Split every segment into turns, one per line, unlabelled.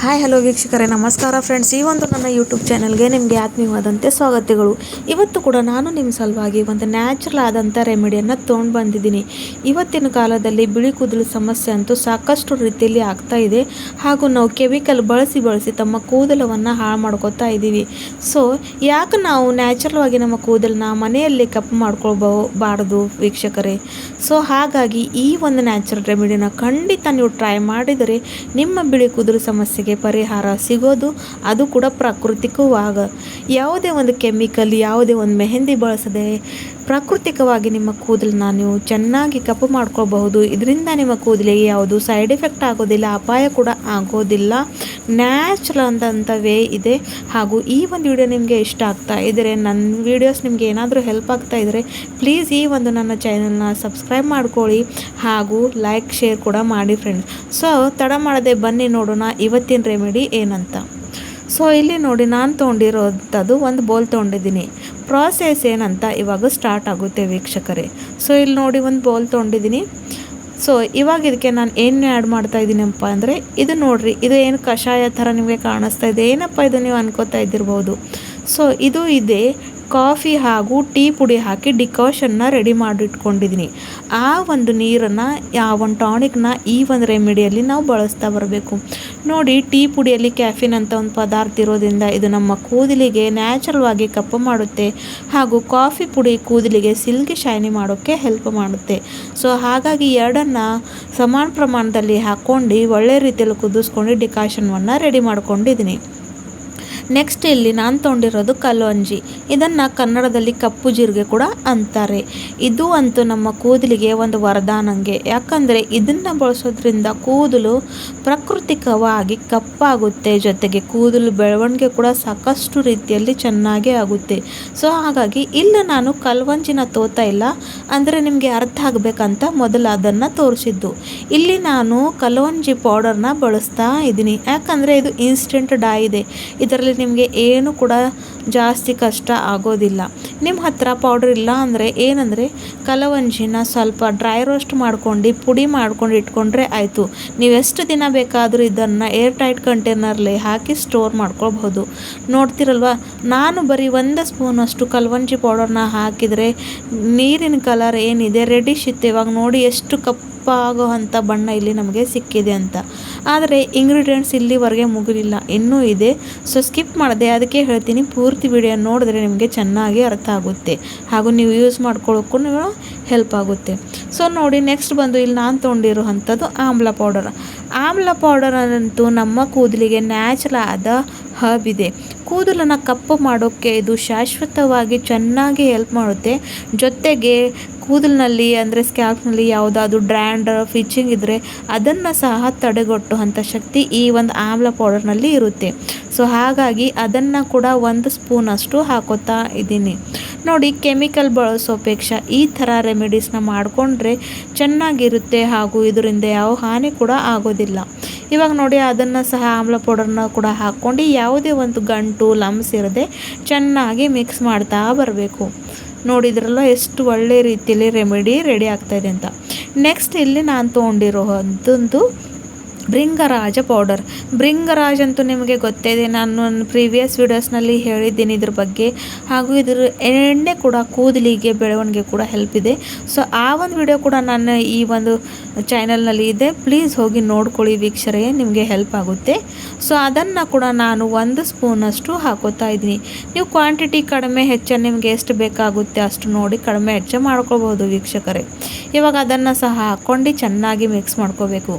Hi hello ವೀಕ್ಷಕರೇ, ನಮಸ್ಕಾರ friends. ಈ ಒಂದು ನನ್ನ ಯೂಟ್ಯೂಬ್ ಚಾನಲ್ಗೆ ನಿಮಗೆ ಆತ್ಮೀಯವಾದಂತೆ ಸ್ವಾಗತಗಳು. ಇವತ್ತು ಕೂಡ ನಾನು ನಿಮ್ಮ ಸಲುವಾಗಿ ಒಂದು ನ್ಯಾಚುರಲ್ ಆದಂಥ ರೆಮಿಡಿಯನ್ನು ತೊಗೊಂಡು ಬಂದಿದ್ದೀನಿ. ಇವತ್ತಿನ ಕಾಲದಲ್ಲಿ ಬಿಳಿ ಕೂದಲು ಸಮಸ್ಯೆ ಅಂತೂ ಸಾಕಷ್ಟು ರೀತಿಯಲ್ಲಿ ಆಗ್ತಾ ಇದೆ. ಹಾಗೂ ನಾವು ಕೆಮಿಕಲ್ ಬಳಸಿ ತಮ್ಮ ಕೂದಲವನ್ನು ಹಾಳು ಮಾಡ್ಕೋತಾ ಇದ್ದೀವಿ. ಸೊ ಯಾಕೆ ನಾವು ನ್ಯಾಚುರಲ್ ಆಗಿ ನಮ್ಮ ಕೂದಲನ್ನ ಮನೆಯಲ್ಲಿ ಕಪ್ಪು ಮಾಡ್ಕೊಳ್ಬಾರ್ದು ವೀಕ್ಷಕರೇ? ಸೊ ಹಾಗಾಗಿ ಈ ಒಂದು ನ್ಯಾಚುರಲ್ ರೆಮಿಡಿನ ಖಂಡಿತ ನೀವು ಟ್ರೈ ಮಾಡಿದರೆ ನಿಮ್ಮ ಬಿಳಿ ಕೂದಲು ಸಮಸ್ಯೆಗೆ ಪರಿಹಾರ ಸಿಗೋದು, ಅದು ಕೂಡ ಪ್ರಾಕೃತಿಕವಾಗ. ಯಾವುದೇ ಒಂದು ಕೆಮಿಕಲ್, ಯಾವುದೇ ಒಂದು ಮೆಹಂದಿ ಬಳಸದೆ ಪ್ರಾಕೃತಿಕವಾಗಿ ನಿಮ್ಮ ಕೂದಲನ್ನ ನೀವು ಚೆನ್ನಾಗಿ ಕಪ್ಪು ಮಾಡ್ಕೊಳ್ಬಹುದು. ಇದರಿಂದ ನಿಮ್ಮ ಕೂದಲಿಗೆ ಯಾವುದು ಸೈಡ್ ಎಫೆಕ್ಟ್ ಆಗೋದಿಲ್ಲ, ಅಪಾಯ ಕೂಡ ಆಗೋದಿಲ್ಲ. ನ್ಯಾಚುರಲ್ ಅಂತ ವೇ ಇದೆ. ಹಾಗೂ ಈ ಒಂದು ವಿಡಿಯೋ ನಿಮಗೆ ಇಷ್ಟ ಆಗ್ತಾ ಇದ್ದರೆ, ನನ್ನ ವೀಡಿಯೋಸ್ ನಿಮಗೆ ಏನಾದರೂ ಹೆಲ್ಪ್ ಆಗ್ತಾ ಇದ್ದರೆ ಪ್ಲೀಸ್ ಈ ಒಂದು ನನ್ನ ಚಾನಲ್ನ ಸಬ್ಸ್ಕ್ರೈಬ್ ಮಾಡ್ಕೊಳ್ಳಿ ಹಾಗೂ ಲೈಕ್ ಶೇರ್ ಕೂಡ ಮಾಡಿ ಫ್ರೆಂಡ್ಸ್. ಸೊ ತಡ ಮಾಡದೆ ಬನ್ನಿ ನೋಡೋಣ ಇವತ್ತಿನ ರೆಮಿಡಿ ಏನಂತ. ಸೊ ಇಲ್ಲಿ ನೋಡಿ, ನಾನು ತೊಗೊಂಡಿರೋಂಥದ್ದು ಒಂದು ಬೌಲ್ ತೊಗೊಂಡಿದ್ದೀನಿ. ಪ್ರಾಸೆಸ್ ಏನಂತ ಇವಾಗ ಸ್ಟಾರ್ಟ್ ಆಗುತ್ತೆ ವೀಕ್ಷಕರೇ. ಸೊ ಇಲ್ಲಿ ನೋಡಿ, ಒಂದು ಬೌಲ್ ತೊಗೊಂಡಿದ್ದೀನಿ. ಸೊ ಇವಾಗ ಇದಕ್ಕೆ ನಾನು ಏನು ಆ್ಯಡ್ ಮಾಡ್ತಾ ಇದ್ದೀನಪ್ಪ ಅಂದರೆ, ಇದು ನೋಡಿರಿ, ಇದು ಏನು ಕಷಾಯ ಥರ ನಿಮಗೆ ಕಾಣಿಸ್ತಾ ಇದೆ. ಏನಪ್ಪ ಇದು ನೀವು ಅನ್ಕೋತಾ ಇದ್ದಿರ್ಬೋದು. ಸೊ ಇದು ಇದೆ ಕಾಫಿ ಹಾಗೂ ಟೀ ಪುಡಿ ಹಾಕಿ ಡಿಕಾಷನ್ನ ರೆಡಿ ಮಾಡಿಟ್ಕೊಂಡಿದ್ದೀನಿ. ಆ ಒಂದು ನೀರನ್ನು, ಆ ಒಂದು ಟಾನಿಕ್ನ ಈ ಒಂದು ರೆಮಿಡಿಯಲ್ಲಿ ನಾವು ಬಳಸ್ತಾ ಬರಬೇಕು. ನೋಡಿ, ಟೀ ಪುಡಿಯಲ್ಲಿ ಕ್ಯಾಫಿನ್ ಅಂತ ಒಂದು ಪದಾರ್ಥ ಇರೋದ್ರಿಂದ ಇದು ನಮ್ಮ ಕೂದಲಿಗೆ ನ್ಯಾಚುರಲ್ ಆಗಿ ಕಪ್ಪು ಮಾಡುತ್ತೆ. ಹಾಗೂ ಕಾಫಿ ಪುಡಿ ಕೂದಲಿಗೆ ಸಿಲ್ಕಿ ಶೈನಿ ಮಾಡೋಕ್ಕೆ ಹೆಲ್ಪ್ ಮಾಡುತ್ತೆ. ಸೊ ಹಾಗಾಗಿ ಎರಡನ್ನು ಸಮಾನ ಪ್ರಮಾಣದಲ್ಲಿ ಹಾಕ್ಕೊಂಡು ಒಳ್ಳೆ ರೀತಿಯಲ್ಲಿ ಕುದಿಸ್ಕೊಂಡು ಡಿಕಾಷನ್ವನ್ನು ರೆಡಿ ಮಾಡ್ಕೊಂಡಿದ್ದೀನಿ. ನೆಕ್ಸ್ಟ್ ಇಲ್ಲಿ ನಾನು ತೊಗೊಂಡಿರೋದು ಕಲ್ಲೊಂಜಿ. ಇದನ್ನು ಕನ್ನಡದಲ್ಲಿ ಕಪ್ಪು ಜೀರಿಗೆ ಕೂಡ ಅಂತಾರೆ. ಇದು ಅಂತೂ ನಮ್ಮ ಕೂದಲಿಗೆ ಒಂದು ವರದಾನಂಗೆ. ಯಾಕಂದರೆ ಇದನ್ನು ಬಳಸೋದ್ರಿಂದ ಕೂದಲು ಪ್ರಾಕೃತಿಕವಾಗಿ ಕಪ್ಪಾಗುತ್ತೆ. ಜೊತೆಗೆ ಕೂದಲು ಬೆಳವಣಿಗೆ ಕೂಡ ಸಾಕಷ್ಟು ರೀತಿಯಲ್ಲಿ ಚೆನ್ನಾಗೇ ಆಗುತ್ತೆ. ಸೊ ಹಾಗಾಗಿ ಇಲ್ಲಿ ನಾನು ಕಲ್ವಂಜಿನ ತೋತಾ ಇಲ್ಲ, ಅಂದರೆ ನಿಮಗೆ ಅರ್ಥ ಆಗಬೇಕಂತ ಮೊದಲು ಅದನ್ನು ತೋರಿಸಿದ್ದು. ಇಲ್ಲಿ ನಾನು ಕಲ್ವಂಜಿ ಪೌಡರ್ನ ಬಳಸ್ತಾ ಇದ್ದೀನಿ. ಯಾಕಂದರೆ ಇದು ಇನ್ಸ್ಟೆಂಟ್ ಡೈ ಇದೆ. ಇದರಲ್ಲಿ ನಿಮಗೆ ಏನು ಕೂಡ ಜಾಸ್ತಿ ಕಷ್ಟ ಆಗೋದಿಲ್ಲ. ನಿಮ್ಮ ಹತ್ರ ಪೌಡರ್ ಇಲ್ಲ ಅಂದರೆ ಏನಂದರೆ ಕಲವಂಜಿನ ಸ್ವಲ್ಪ ಡ್ರೈ ರೋಸ್ಟ್ ಮಾಡ್ಕೊಂಡು ಪುಡಿ ಮಾಡ್ಕೊಂಡು ಇಟ್ಕೊಂಡ್ರೆ ಆಯಿತು. ನೀವು ಎಷ್ಟು ದಿನ ಬೇಕಾದರೂ ಇದನ್ನು ಏರ್ ಟೈಟ್ ಕಂಟೈನರ್ಲಿ ಹಾಕಿ ಸ್ಟೋರ್ ಮಾಡ್ಕೊಳ್ಬಹುದು. ನೋಡ್ತಿರಲ್ವ, ನಾನು ಬರೀ 1 ಸ್ಪೂನಷ್ಟು ಕಲವಂಜಿ ಪೌಡರ್ನ ಹಾಕಿದರೆ ನೀರಿನ ಕಲರ್ ಏನಿದೆ ರೆಡಿಶ್ ಇತ್ತು. ಇವಾಗ ನೋಡಿ ಎಷ್ಟು ಕಪ್ಪಾಗೋ ಅಂಥ ಬಣ್ಣ ಇಲ್ಲಿ ನಮಗೆ ಸಿಕ್ಕಿದೆ ಅಂತ. ಆದರೆ ಇಂಗ್ರೀಡಿಯೆಂಟ್ಸ್ ಇಲ್ಲಿವರೆಗೆ ಮುಗಿಲಿಲ್ಲ, ಇನ್ನೂ ಇದೆ. ಸೊ ಸ್ಕಿಪ್ ಮಾಡಿದೆ, ಅದಕ್ಕೆ ಹೇಳ್ತೀನಿ, ಪೂರ್ತಿ ವಿಡಿಯೋ ನೋಡಿದ್ರೆ ನಿಮಗೆ ಚೆನ್ನಾಗಿ ಅರ್ಥ ಆಗುತ್ತೆ. ಹಾಗೂ ನೀವು ಯೂಸ್ ಮಾಡ್ಕೊಳ್ಳೋಕ್ಕೂ ಹೆಲ್ಪ್ ಆಗುತ್ತೆ. ಸೊ ನೋಡಿ, ನೆಕ್ಸ್ಟ್ ಬಂದು ಇಲ್ಲಿ ನಾನು ತೊಗೊಂಡಿರೋ ಅಂಥದ್ದು ಆಮ್ಲ ಪೌಡರ್. ಆಮ್ಲ ಪೌಡರ್ ಅಂತೂ ನಮ್ಮ ಕೂದಲಿಗೆ ನ್ಯಾಚುರಲ್ ಆದ ಹಬ್ ಇದೆ. ಕೂದಲನ್ನು ಕಪ್ಪು ಮಾಡೋಕ್ಕೆ ಇದು ಶಾಶ್ವತವಾಗಿ ಚೆನ್ನಾಗಿ ಹೆಲ್ಪ್ ಮಾಡುತ್ತೆ. ಜೊತೆಗೆ ಕೂದಲಿನಲ್ಲಿ ಅಂದರೆ ಸ್ಕ್ಯಾಲ್ಪ್ನಲ್ಲಿ ಯಾವುದಾದ್ರೂ ಡ್ರ್ಯಾಂಡ್ರಫ್, ಇಚಿಂಗ್ ಇದ್ದರೆ ಅದನ್ನು ಸಹ ತಡೆಗಟ್ಟುವಂಥ ಶಕ್ತಿ ಈ ಒಂದು ಆಮ್ಲ ಪೌಡರ್ನಲ್ಲಿ ಇರುತ್ತೆ. ಸೊ ಹಾಗಾಗಿ ಅದನ್ನು ಕೂಡ 1 ಸ್ಪೂನಷ್ಟು ಹಾಕೋತಾ ಇದ್ದೀನಿ. ನೋಡಿ, ಕೆಮಿಕಲ್ ಬಳಸೋಪೇಕ್ಷೆ ಈ ಥರ ರೆಮಿಡೀಸ್ನ ಮಾಡಿಕೊಂಡ್ರೆ ಚೆನ್ನಾಗಿರುತ್ತೆ. ಹಾಗೂ ಇದರಿಂದ ಯಾವ ಹಾನಿ ಕೂಡ ಆಗೋದಿಲ್ಲ. ಇವಾಗ ನೋಡಿ, ಅದನ್ನು ಸಹ ಆಮ್ಲ ಪೌಡರ್ನ ಕೂಡ ಹಾಕ್ಕೊಂಡು ಯಾವುದೇ ಒಂದು ಗಂಟು ಲಮ್ಸ್ ಇರದೆ ಚೆನ್ನಾಗಿ ಮಿಕ್ಸ್ ಮಾಡ್ತಾ ಬರಬೇಕು. ನೋಡಿದ್ರಲ್ಲ ಎಷ್ಟು ಒಳ್ಳೆ ರೀತಿಯಲ್ಲಿ ರೆಮಿಡಿ ರೆಡಿ ಆಗ್ತಾಯಿದೆ ಅಂತ. ನೆಕ್ಸ್ಟ್ ಇಲ್ಲಿ ನಾನು ತೊಗೊಂಡಿರೋ ಅಂಥದ್ದು ಭೃಂಗರಾಜ ಪೌಡರ್. ಭೃಂಗರಾಜ್ ಅಂತೂ ನಿಮಗೆ ಗೊತ್ತೇ ಇದೆ, ನಾನು ನನ್ನ ಪ್ರೀವಿಯಸ್ ವೀಡಿಯೋಸ್ನಲ್ಲಿ ಹೇಳಿದ್ದೀನಿ ಇದ್ರ ಬಗ್ಗೆ. ಹಾಗೂ ಇದ್ರ ಎಣ್ಣೆ ಕೂಡ ಕೂದಲಿಗೆ ಬೆಳವಣಿಗೆ ಕೂಡ ಹೆಲ್ಪ್ ಇದೆ. ಸೊ ಆ ಒಂದು ವಿಡಿಯೋ ಕೂಡ ನನ್ನ ಈ ಒಂದು ಚಾನಲ್ನಲ್ಲಿ ಇದೆ, ಪ್ಲೀಸ್ ಹೋಗಿ ನೋಡ್ಕೊಳ್ಳಿ ವೀಕ್ಷರೇ, ನಿಮಗೆ ಹೆಲ್ಪ್ ಆಗುತ್ತೆ. ಸೊ ಅದನ್ನು ಕೂಡ ನಾನು 1 ಸ್ಪೂನಷ್ಟು ಹಾಕೋತಾ ಇದ್ದೀನಿ. ನೀವು ಕ್ವಾಂಟಿಟಿ ಕಡಿಮೆ ಹೆಚ್ಚು ನಿಮಗೆ ಎಷ್ಟು ಬೇಕಾಗುತ್ತೆ ಅಷ್ಟು ನೋಡಿ ಕಡಿಮೆ ಹೆಚ್ಚು ಮಾಡ್ಕೊಳ್ಬೋದು ವೀಕ್ಷಕರೇ. ಇವಾಗ ಅದನ್ನು ಸಹ ಹಾಕ್ಕೊಂಡು ಚೆನ್ನಾಗಿ ಮಿಕ್ಸ್ ಮಾಡ್ಕೋಬೇಕು.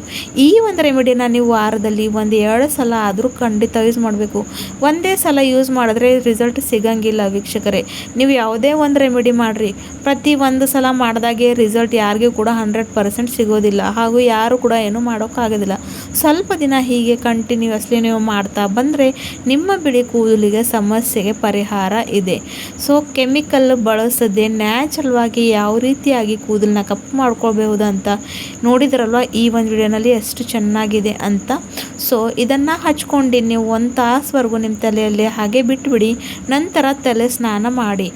ಈ ಒಂದು ರೆಮಿಡಿನ ನೀವು ವಾರದಲ್ಲಿ 1-2 ಸಲ ಆದರೂ ಖಂಡಿತ ಯೂಸ್ ಮಾಡಬೇಕು. ಒಂದೇ ಸಲ ಯೂಸ್ ಮಾಡಿದ್ರೆ ರಿಸಲ್ಟ್ ಸಿಗಂಗಿಲ್ಲ ವೀಕ್ಷಕರೇ. ನೀವು ಯಾವುದೇ ಒಂದು ರೆಮಿಡಿ ಮಾಡಿರಿ, ಪ್ರತಿ ಒಂದು ಸಲ ಮಾಡಿದಾಗೆ ರಿಸಲ್ಟ್ ಯಾರಿಗೂ ಕೂಡ 100% ಸಿಗೋದಿಲ್ಲ. ಹಾಗೂ ಯಾರು ಕೂಡ ಏನೂ ಮಾಡೋಕ್ಕಾಗೋದಿಲ್ಲ. ಸ್ವಲ್ಪ ದಿನ ಹೀಗೆ ಕಂಟಿನ್ಯೂಸ್ಲಿ ನೀವು ಮಾಡ್ತಾ ಬಂದರೆ ನಿಮ್ಮ ಬಿಳಿ ಕೂದಲಿಗೆ ಸಮಸ್ಯೆಗೆ ಪರಿಹಾರ ಇದೆ. ಸೊ ಕೆಮಿಕಲ್ ಬಳಸದೆ ನ್ಯಾಚುರಲ್ ಆಗಿ ಯಾವ ರೀತಿಯಾಗಿ ಕೂದಲನ್ನ ಕಪ್ಪು ಮಾಡ್ಕೊಳ್ಬಹುದು ಅಂತ ನೋಡಿದ್ರಲ್ವ ಈ ಒಂದು ವಿಡಿಯೋನಲ್ಲಿ ಎಷ್ಟು ಚೆನ್ನಾಗಿದೆ ಅಂತ. ಸೊ ಇದನ್ನು ಹಚ್ಕೊಂಡು ನೀವು 1 ತಾಸುವರೆಗೂ ನಿಮ್ಮ ತಲೆಯಲ್ಲಿ ಹಾಗೆ ಬಿಟ್ಟುಬಿಡಿ. ನಂತರ ತಲೆ ಸ್ನಾನ ಮಾಡಿ.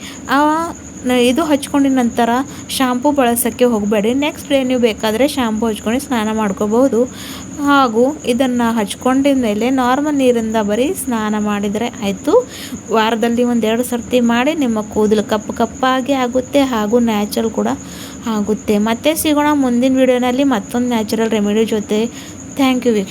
ಇದು ಹಚ್ಕೊಂಡಿದ ನಂತರ ಶಾಂಪೂ ಬಳಸೋಕ್ಕೆ ಹೋಗಬೇಡಿ. ನೆಕ್ಸ್ಟ್ ಡೇ ನೀವು ಬೇಕಾದರೆ ಶಾಂಪೂ ಹಚ್ಕೊಂಡು ಸ್ನಾನ ಮಾಡ್ಕೋಬಹುದು. ಹಾಗೂ ಇದನ್ನು ಹಚ್ಕೊಂಡಿದ ಮೇಲೆ ನಾರ್ಮಲ್ ನೀರಿಂದ ಬರೀ ಸ್ನಾನ ಮಾಡಿದರೆ ಆಯಿತು. ವಾರದಲ್ಲಿ 1-2 ಸರ್ತಿ ಮಾಡಿ, ನಿಮ್ಮ ಕೂದಲು ಕಪ್ಪು ಕಪ್ಪಾಗಿ ಆಗುತ್ತೆ ಹಾಗೂ ನ್ಯಾಚುರಲ್ ಕೂಡ ಆಗುತ್ತೆ. ಮತ್ತೆ ಸಿಗೋಣ ಮುಂದಿನ ವಿಡಿಯೋನಲ್ಲಿ ಮತ್ತೊಂದು ನ್ಯಾಚುರಲ್ ರೆಮಿಡಿ ಜೊತೆ. Thank you ವೀಕ್ಷ.